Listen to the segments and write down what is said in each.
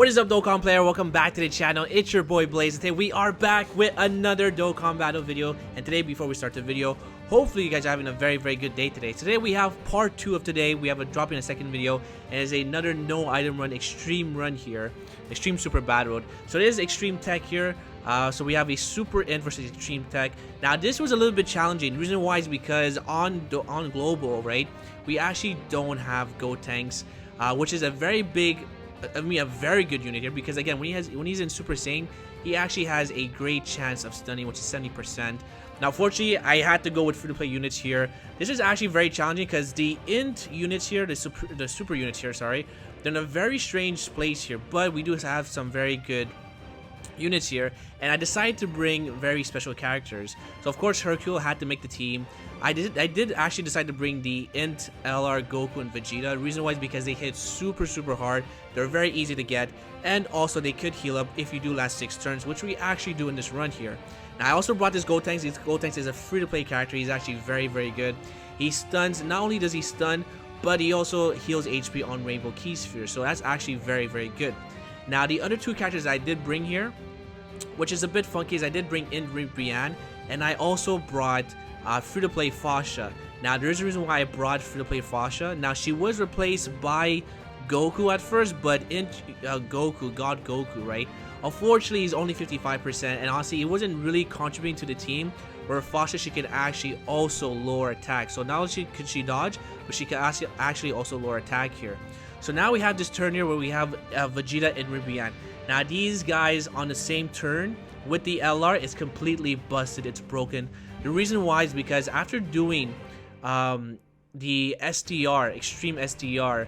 What is up, Dokkan player? Welcome back to the channel. It's your boy Blaze. Today we are back with another Dokkan battle video. And today, before we start the video, hopefully you guys are having a very good day today. Today we have part 2 of today. We have a drop in a second video, and it's another no item run, extreme run here, extreme super battle road. So it is extreme tech here. So we have a super int versus extreme tech. Now this was a little bit challenging. The reason why is because on global, right, we actually don't have go tanks, which is a very big, a very good unit here, because again, when he's in Super Saiyan, he actually has a great chance of stunning, which is 70%. Now fortunately, I had to go with free-to-play units here. This is actually very challenging because the int units here, the super units here, sorry, they're in a very strange place here, but we do have some very good units here, and I decided to bring very special characters. So of course Hercule had to make the team. I did actually decide to bring the int, LR, Goku, and Vegeta. The reason why is because they hit super hard, they're very easy to get, and also they could heal up if you do last 6 turns, which we actually do in this run here. Now I also brought this Gotenks. This Gotenks is a free-to-play character. He's actually very good. He stuns. Not only does he stun, but he also heals HP on Rainbow Key Sphere, so that's actually very good. Now the other 2 characters I did bring here, which is a bit funky, is I did bring in Brienne, and I also brought free-to-play Fasha. Now there's a reason why I brought free-to-play Fasha. Now she was replaced by Goku at first, but in Goku, God Goku, right? Unfortunately, he's only 55%, and honestly, he wasn't really contributing to the team. Where Fasha, she could actually also lower attack. So not only could she dodge, but she could actually also lower attack here. So now we have this turn here where we have Vegeta and Ribian. Now these guys on the same turn with the LR is completely busted. It's broken. The reason why is because after doing the SDR, Extreme SDR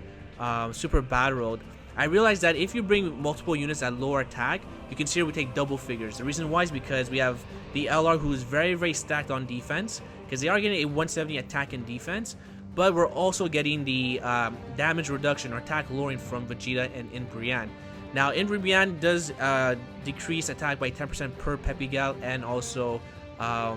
Super Battle Road, I realized that if you bring multiple units at lower attack, you can see here we take double figures. The reason why is because we have the LR, who is very stacked on defense, because they are getting a 170 attack and defense, but we're also getting the damage reduction or attack lowering from Vegeta and Brienne. Now, Brienne does decrease attack by 10% per Pepigal, and also I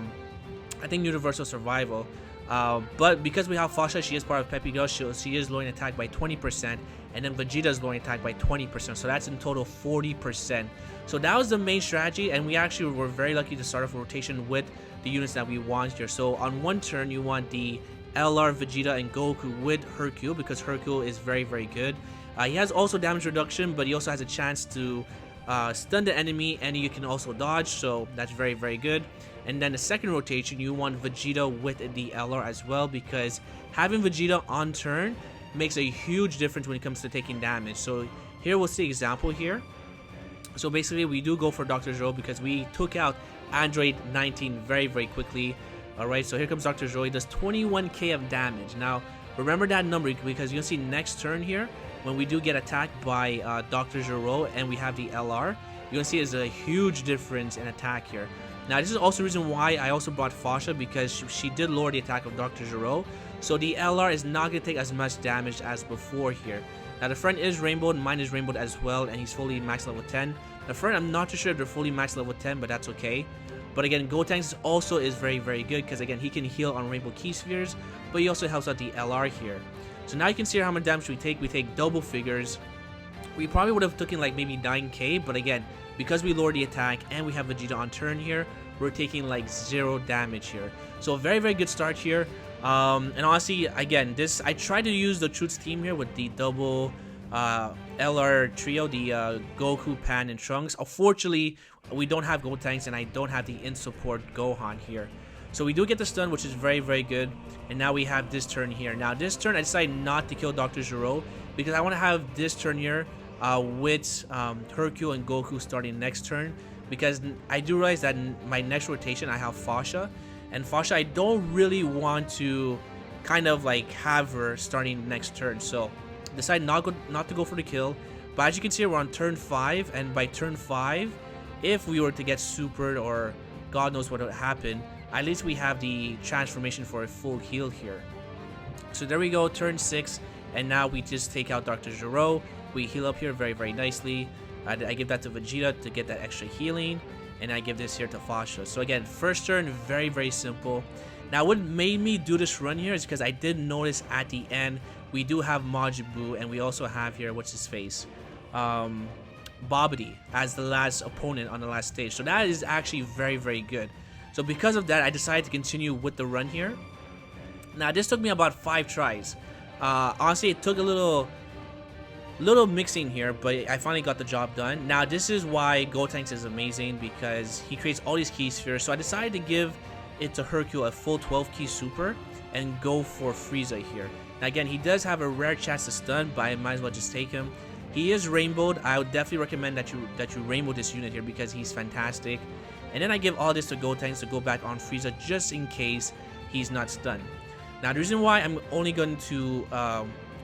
think Universal Survival. But because we have Fasha, she is part of Pepigal, she is lowering attack by 20%, and then Vegeta is lowering attack by 20%, so that's in total 40%. So that was the main strategy, and we actually were very lucky to start off a rotation with the units that we want here. So on one turn, you want the LR, Vegeta, and Goku with Hercule, because Hercule is very good. He has also damage reduction, but he also has a chance to stun the enemy, and you can also dodge, so that's very good. And then the second rotation, you want Vegeta with the LR as well, because having Vegeta on turn makes a huge difference when it comes to taking damage. So here we'll see an example here. So basically we do go for Dr. Zero because we took out Android 19 very quickly. Alright, so here comes Dr. Zero. He does 21k of damage. Now remember that number, because you can see next turn here, when we do get attacked by Dr. Zero and we have the LR, you can see there's a huge difference in attack here. Now this is also the reason why I also brought Fasha, because she did lower the attack of Dr. Zero, so the LR is not going to take as much damage as before here. Now the friend is rainbowed, mine is rainbowed as well, and he's fully max level 10. The friend, I'm not too sure if they're fully max level 10, but that's okay. But again, Gotenks also is very good, because again, he can heal on Rainbow Key Spheres, but he also helps out the LR here. So now you can see how much damage we take. We take double figures. We probably would have taken like maybe 9k, but again, because we lower the attack and we have Vegeta on turn here, we're taking like 0 damage here. So a very good start here. And honestly, again, this, I tried to use the Truth's team here with the double LR trio, the Goku, Pan, and Trunks. Unfortunately, we don't have Gotenks, and I don't have the in support Gohan here. So we do get the stun, which is very good. And now we have this turn here. Now this turn, I decided not to kill Dr. Zero, because I want to have this turn here with Hercule and Goku starting next turn, because I do realize that in my next rotation I have Fasha, and Fasha I don't really want to kind of like have her starting next turn, so decide not to go for the kill. But as you can see, we're on turn 5, and by turn 5, if we were to get supered or God knows what would happen, at least we have the transformation for a full heal here. So there we go, turn 6, and now we just take out Dr. Zero. We heal up here very nicely. I give that to Vegeta to get that extra healing, and I give this here to Fasha. So again, first turn, very simple. Now what made me do this run here is because I did notice at the end we do have Majin Buu, and we also have here, what's his face, Bobbity as the last opponent on the last stage. So that is actually very, very good. So because of that, I decided to continue with the run here. Now this took me about 5 tries. Honestly, it took a little mixing here, but I finally got the job done. Now this is why Gotenks is amazing, because he creates all these key spheres. So I decided to give it to Hercule a full 12 key super and go for Frieza here. Now again, he does have a rare chance to stun, but I might as well just take him. He is rainbowed. I would definitely recommend that you rainbow this unit here because he's fantastic. And then I give all this to Gotenks to go back on Frieza just in case he's not stunned. Now the reason why I'm only going to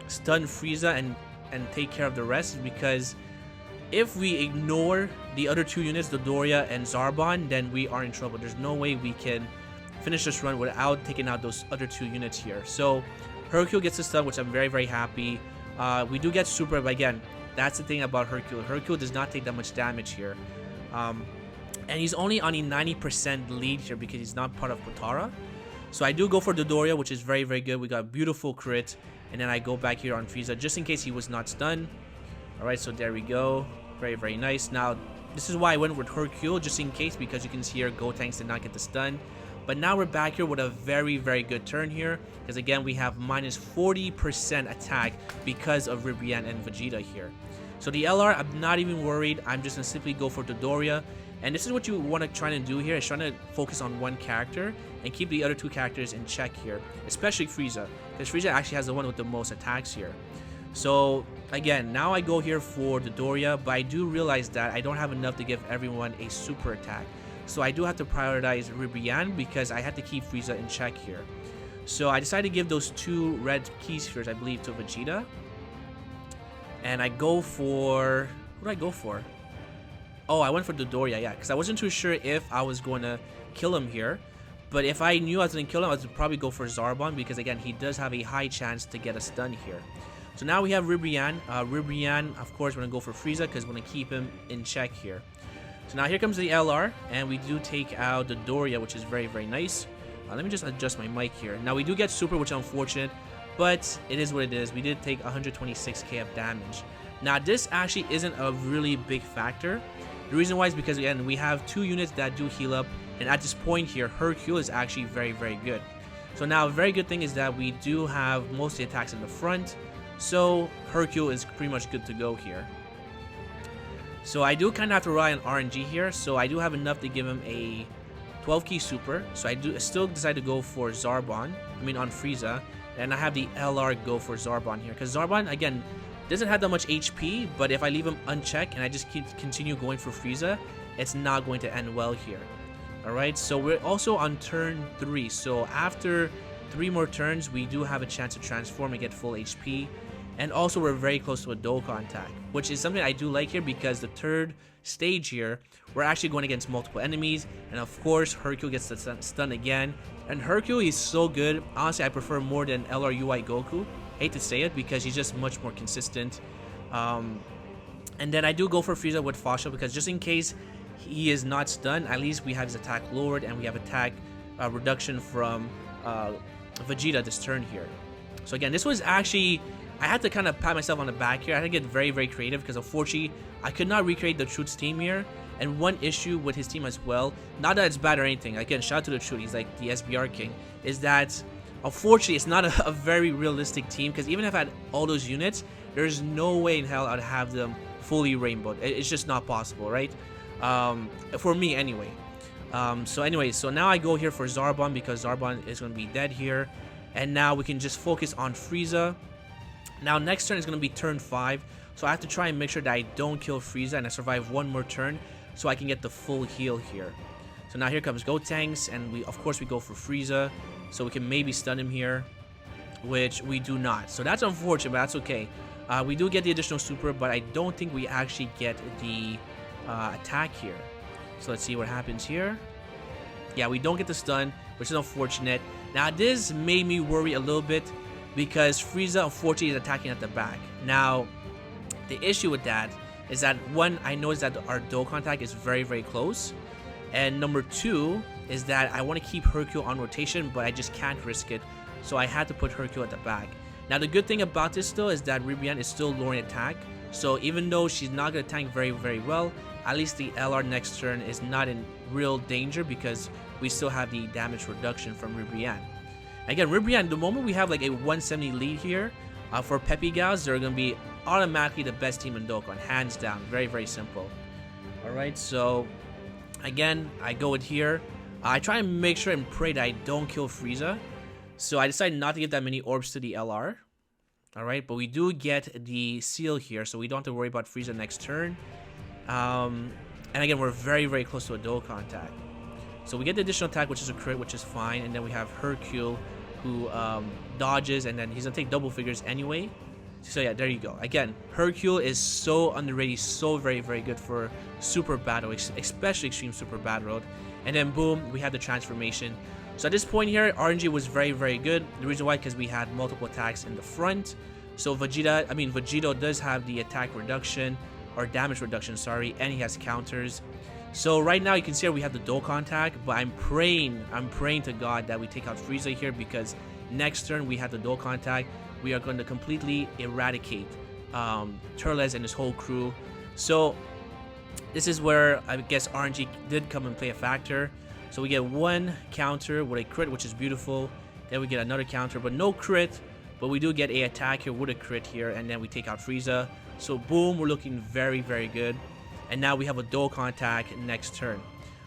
stun Frieza and take care of the rest is because if we ignore the other 2 units, Dodoria and Zarbon, then we are in trouble. There's no way we can finish this run without taking out those other 2 units here. So Hercule gets the stun, which I'm very, very happy. We do get super, but again, that's the thing about Hercule. Hercule does not take that much damage here. And he's only on a 90% lead here because he's not part of Potara. So I do go for Dodoria, which is very, very good. We got a beautiful crit. And then I go back here on Frieza just in case he was not stunned. Alright, so there we go. Very, very nice. Now, this is why I went with Hercule just in case, because you can see here Gotenks did not get the stun. But now we're back here with a very, very good turn here. Because again, we have minus 40% attack because of Ribrianne and Vegeta here. So the LR, I'm not even worried. I'm just going to simply go for Dodoria. And this is what you want to try to do here, is trying to focus on one character and keep the other 2 characters in check here, especially Frieza, because Frieza actually has the one with the most attacks here. So again, now I go here for Dodoria, but I do realize that I don't have enough to give everyone a super attack. So I do have to prioritize Ribrianne because I had to keep Frieza in check here. So I decided to give those 2 red key spheres, I believe, to Vegeta. And I go for... what did I go for? Oh, I went for Dodoria, yeah, because I wasn't too sure if I was going to kill him here. But if I knew I was going to kill him, I would probably go for Zarbon, because again, he does have a high chance to get a stun here. So now we have Ribrianne. Ribrianne, of course, we're going to go for Frieza because we're going to keep him in check here. So now here comes the LR, and we do take out Dodoria, which is very, very nice. Let me just adjust my mic here. Now we do get super, which is unfortunate, but it is what it is. We did take 126k of damage. Now this actually isn't a really big factor. The reason why is because, again, we have 2 units that do heal up, and at this point here, Hercule is actually very, very good. So now a very good thing is that we do have most of the attacks in the front, so Hercule is pretty much good to go here. So I do kind of have to rely on RNG here, so I do have enough to give him a 12 key super. So I do still decide to go for Zarbon, on Frieza, and I have the LR go for Zarbon here, because Zarbon, again, doesn't have that much HP, but if I leave him unchecked and I just continue going for Frieza, it's not going to end well here. Alright, so we're also on turn 3, so after 3 more turns, we do have a chance to transform and get full HP. And also we're very close to a Dokkan attack, which is something I do like here, because the 3rd stage here, we're actually going against multiple enemies, and of course Hercule gets the stun again. And Hercule, he's so good. Honestly, I prefer more than LRUI Goku. Hate to say it, because he's just much more consistent. And then I do go for Frieza with Fascia, because just in case he is not stunned, at least we have his attack lowered, and we have attack reduction from Vegeta this turn here. So again, this was actually... I had to kind of pat myself on the back here. I had to get very, very creative, because unfortunately, I could not recreate the Truth's team here. And one issue with his team as well, not that it's bad or anything, again, shout out to the Truth, he's like the SBR king, is that unfortunately it's not a very realistic team, because even if I had all those units, there's no way in hell I'd have them fully rainbowed. It's just not possible, right? For me anyway. So now I go here for Zarbon, because Zarbon is going to be dead here. And now we can just focus on Frieza. Now next turn is going to be turn 5, so I have to try and make sure that I don't kill Frieza and I survive 1 more turn so I can get the full heal here. So now here comes Gotenks, and we of course we go for Frieza, so we can maybe stun him here, which we do not. So that's unfortunate, but that's okay. We do get the additional super, but I don't think we actually get the attack here. So let's see what happens here. Yeah, we don't get the stun, which is unfortunate. Now this made me worry a little bit, because Frieza unfortunately is attacking at the back. Now the issue with that is that, one, I noticed that our Dokkan attack is very, very close, and number 2 is that I want to keep Hercule on rotation, but I just can't risk it, so I had to put Hercule at the back. Now the good thing about this though is that Ribrianne is still lowering attack, So even though she's not going to tank very well, at least the LR next turn is not in real danger because we still have the damage reduction from Ribrianne. Again, Ribrianne, the moment we have like a 170 lead here, for Peppy Gals, they're going to be automatically the best team in Dokkan, hands down. Very simple. Alright, so again, I go with here. I try and make sure and pray that I don't kill Frieza. So I decided not to give that many orbs to the LR. Alright, but we do get the seal here, so we don't have to worry about Frieza next turn. And again, we're very close to a Dokkan attack. So we get the additional attack, which is a crit, which is fine. And then we have Hercule, who dodges, and then he's going to take double figures anyway. So yeah, there you go. Again, Hercule is so underrated, so very good for Super Battle, especially Extreme Super Battle Road. And then boom, we had the transformation. So at this point here, RNG was very good. The reason why, because we had multiple attacks in the front. So Vegito does have the attack reduction, or damage reduction, sorry, and he has counters. So right now you can see here we have the Dokkan attack, but I'm praying to God that we take out Frieza here, because next turn we have the Dokkan attack. We are going to completely eradicate Turles and his whole crew. So this is where I guess RNG did come and play a factor. So we get one counter with a crit, which is beautiful. Then we get another counter, but no crit. But we do get a attack here with a crit here, and then we take out Frieza. So boom, we're looking very good. And now we have a Dokkan attack next turn.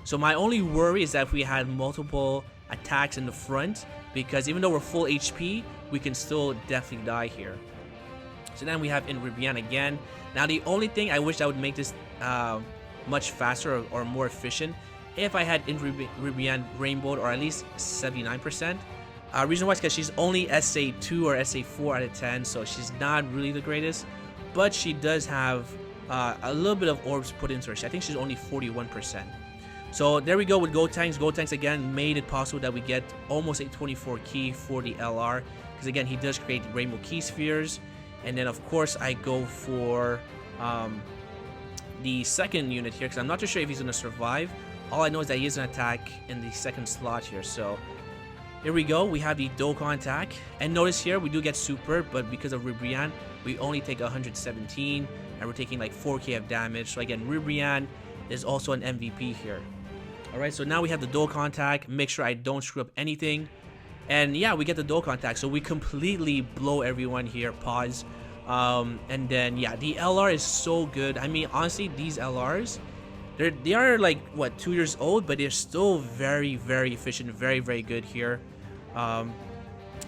So my only worry is that if we had multiple attacks in the front, because even though we're full HP, we can still definitely die here. So then we have in Ribrianne again. Now the only thing I wish I would make this much faster or more efficient, if I had in Ribrianne rainbowed, or at least 79%. Reason why is because she's only SA2 or SA4 out of 10, so she's not really the greatest. But she does have a little bit of orbs put into her. I think she's only 41%. So there we go with Gotenks. Gotenks again made it possible that we get almost a 24 key for the LR. Because again, he does create rainbow key spheres. And then of course I go for the second unit here, because I'm not too sure if he's going to survive. All I know is that he is going to attack in the second slot here. So here we go. We have the Dokkan attack. And notice here we do get super, but because of Ribrianne, we only take 117. And we're taking like 4k of damage. So again, Ribrianne is also an MVP here. Alright, so now we have the Dokkan attack. Make sure I don't screw up anything. And yeah, we get the Dokkan attack. So we completely blow everyone here. Pause. And then yeah, the LR is so good. I mean, honestly, these LRs, they are like what, 2 years old, but they're still very efficient, very good here. And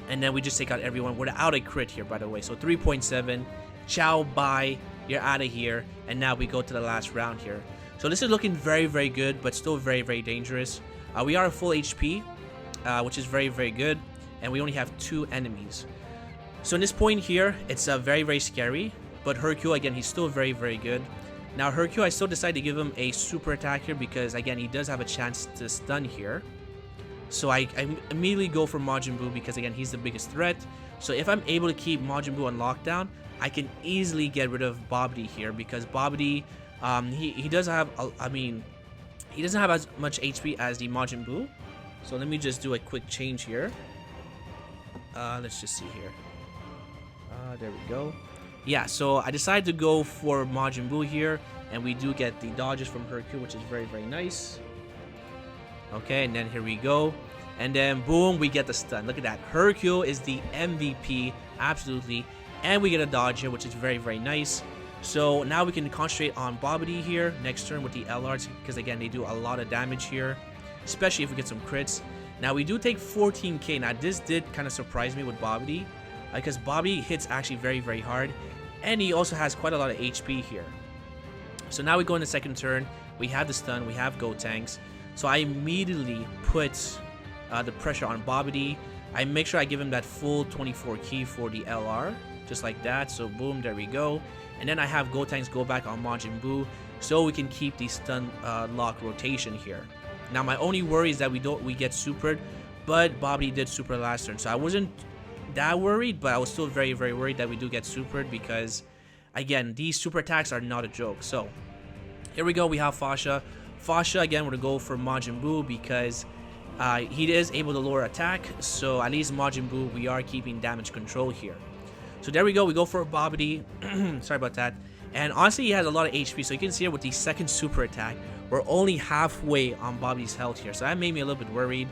then we just take out everyone without a crit here, by the way. So 3.7. Ciao, bye. You're out of here. And now we go to the last round here. So this is looking very good, but still very dangerous. We are full HP, which is very good, and we only have 2 enemies. So in this point here, it's very scary. But Hercule, again, he's still very good. Now Hercule, I still decide to give him a super attack here, because again, he does have a chance to stun here. So I immediately go for Majin Buu, because again, he's the biggest threat. So if I'm able to keep Majin Buu on lockdown, I can easily get rid of Babidi here, because Babidi, he doesn't have, he doesn't have as much HP as the Majin Buu. So let me just do a quick change here. Let's just see here. There we go. Yeah, so I decided to go for Majin Buu here, and we do get the dodges from Hercule, which is very nice. Okay, and then here we go. And then boom, we get the stun. Look at that. Hercule is the MVP, absolutely. And we get a dodge here, which is very nice. So now we can concentrate on Babidi here next turn with the LRs, because again, they do a lot of damage here, especially if we get some crits. Now we do take 14k. Now this did kind of surprise me with Babidi, because Babidi hits actually very hard, and he also has quite a lot of HP here. So now we go in the second turn. We have the stun, we have Gotenks. So I immediately put the pressure on Babidi. I make sure I give him that full 24 key for the LR, just like that. So boom, there we go. And then I have Gotenks go back on Majin Buu, so we can keep the stun lock rotation here. Now my only worry is that we get supered, but Babidi did super last turn, so I wasn't that worried, but I was still very worried that we do get supered, because again, these super attacks are not a joke. So here we go, we have Fasha. Fasha, again, we're gonna go for Majin Buu, because he is able to lower attack, so at least Majin Buu, we are keeping damage control here. So there we go, we go for Babidi. Sorry about that. And honestly, he has a lot of HP, so you can see here with the second super attack, we're only halfway on Bobby's health here, so that made me a little bit worried.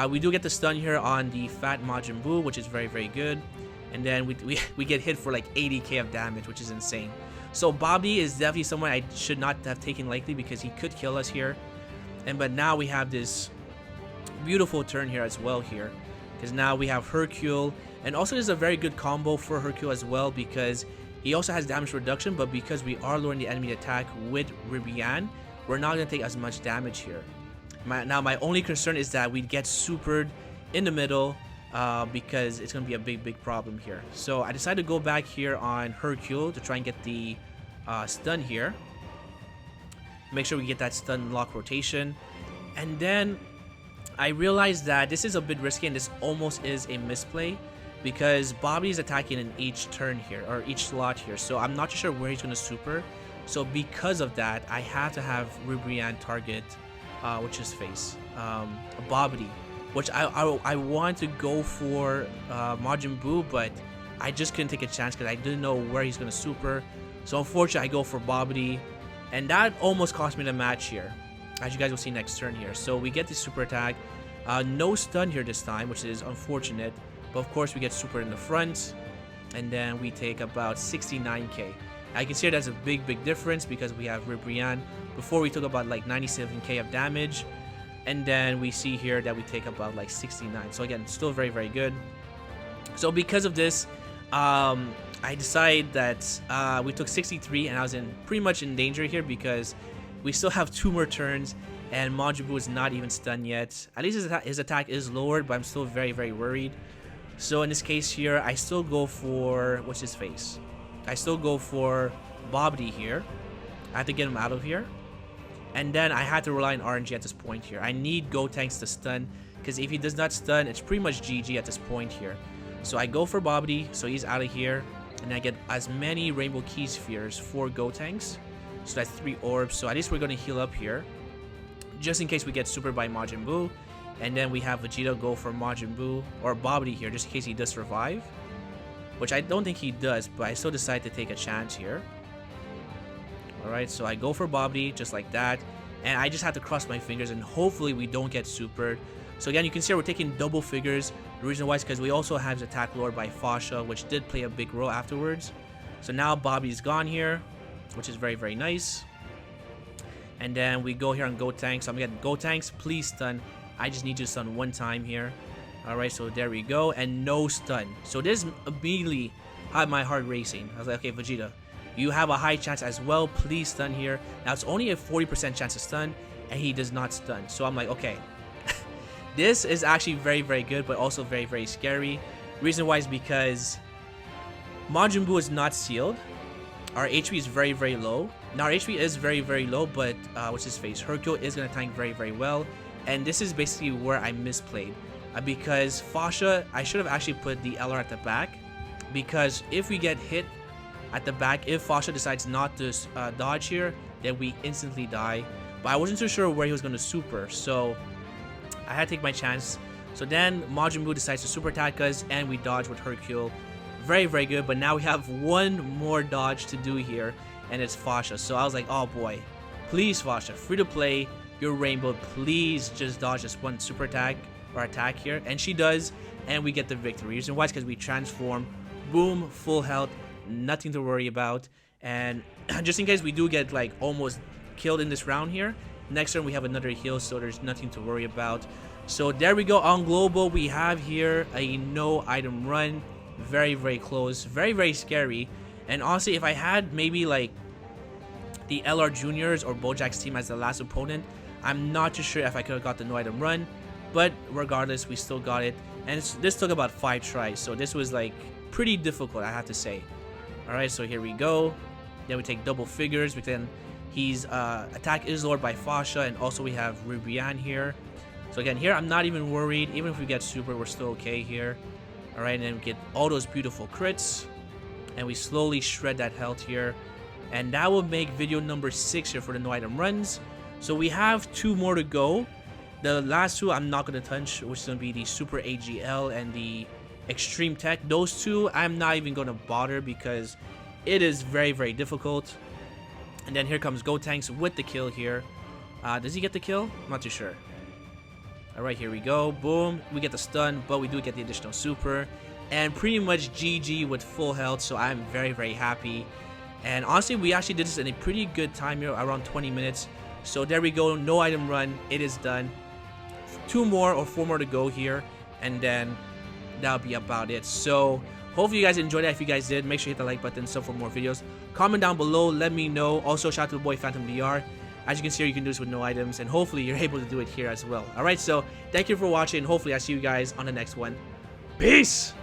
We do get the stun here on the fat Majin Buu, which is very, very good. And then we get hit for like 80k of damage, which is insane. So Bobby is definitely someone I should not have taken lightly because he could kill us here. But now we have this beautiful turn here as well here, because now we have Hercule, and also there's a very good combo for Hercule as well because he also has damage reduction, but because we are lowering the enemy attack with Ribian, we're not going to take as much damage here. Now my only concern is that we get supered in the middle because it's going to be a big problem here. So I decided to go back here on Hercule to try and get the stun here. Make sure we get that stun lock rotation. And then I realized that this is a bit risky and this almost is a misplay because Bobby's attacking in each turn here, or each slot here. So I'm not sure where he's going to super. So because of that, I have to have Ribrian target which is face Bobbity, which I want to go for Majin Buu, but I just couldn't take a chance because I didn't know where he's going to super. So unfortunately, I go for Bobbity, and that almost cost me the match here, as you guys will see next turn here. So we get the super attack, no stun here this time, which is unfortunate, but of course we get super in the front, and then we take about 69k. I can see that's a big difference because we have Ribrian. Before we took about like 97k of damage, and then we see here that we take about like 69. So again, still very good. So because of this, I decided that we took 63, and I was pretty much in danger here because we still have 2 more turns, and Majin Buu is not even stunned yet. At least his attack is lowered, but I'm still very worried. So in this case here, I still go for what's his face. I still go for Bobbity here. I have to get him out of here. And then I had to rely on RNG at this point here. I need Gotenks to stun, because if he does not stun, it's pretty much GG at this point here. So I go for Bobbity, so he's out of here. And I get as many Rainbow Key Spheres for Gotenks. So that's 3 orbs. So at least we're going to heal up here, just in case we get super by Majin Buu. And then we have Vegeta go for Majin Buu, or Bobbity here, just in case he does survive. Which I don't think he does, but I still decide to take a chance here. Alright, so I go for Bobbity, just like that. And I just have to cross my fingers, and hopefully we don't get supered. So again, you can see we're taking double figures. The reason why is because we also have his attack lowered by Fasha, which did play a big role afterwards. So now Bobby's gone here, which is very nice. And then we go here on Gotenks. So I'm getting Gotenks, please stun. I just need you to stun 1 time here. Alright, so there we go, and no stun. So this immediately had my heart racing. I was like, okay, Vegeta, you have a high chance as well, please stun here. Now it's only a 40% chance to stun, and he does not stun. So I'm like, okay, this is actually very good, but also very scary. Reason why is because Majin Buu is not sealed. Our HP is very low. Now our HP is very low, but what's his face? Hercule is gonna tank very well, and this is basically where I misplayed. Because Fasha, I should have actually put the LR at the back, because if we get hit at the back, if Fasha decides not to dodge here, then we instantly die. But I wasn't too sure where he was going to super, so I had to take my chance. So then Majin Buu decides to super attack us, and we dodge with Hercule. Very good, but now we have 1 more dodge to do here, and it's Fasha. So I was like, oh boy, please Fasha, free to play, your Rainbow, please just dodge this 1 super attack or attack here. And she does, and we get the victory. Reason why is because we transform, boom, full health, nothing to worry about. And just in case we do get like almost killed in this round here, next turn we have another heal, so there's nothing to worry about. So there we go. On global, we have here a no item run. Very close, very scary. And honestly, if I had maybe like the LR Juniors or Bojack's team as the last opponent, I'm not too sure if I could have got the no item run. But regardless, we still got it, and this took about 5 tries, so this was like pretty difficult, I have to say. Alright, so here we go. Then we take double figures, but then his attack is lowered by Fasha, and also we have Ribrian here. So again, here I'm not even worried. Even if we get super, we're still okay here. Alright, and then we get all those beautiful crits, and we slowly shred that health here. And that will make video number 6 here for the no item runs. So we have 2 more to go. The last 2 I'm not going to touch, which is going to be the Super AGL and the Extreme Tech. Those 2 I'm not even going to bother, because it is very, very difficult. And then here comes Gotenks with the kill here. Does he get the kill? I'm not too sure. Alright, here we go. Boom. We get the stun, but we do get the additional super. And pretty much GG with full health, so I'm very, very happy. And honestly, we actually did this in a pretty good time here, around 20 minutes. So there we go. No item run. It is done. 2 more or 4 more to go here. And then that'll be about it. So hopefully you guys enjoyed it. If you guys did, make sure you hit the like button, sub for more videos. Comment down below, let me know. Also, shout out to the boy Phantom VR. As you can see here, you can do this with no items, and hopefully you're able to do it here as well. Alright, so thank you for watching. Hopefully I see you guys on the next one. Peace!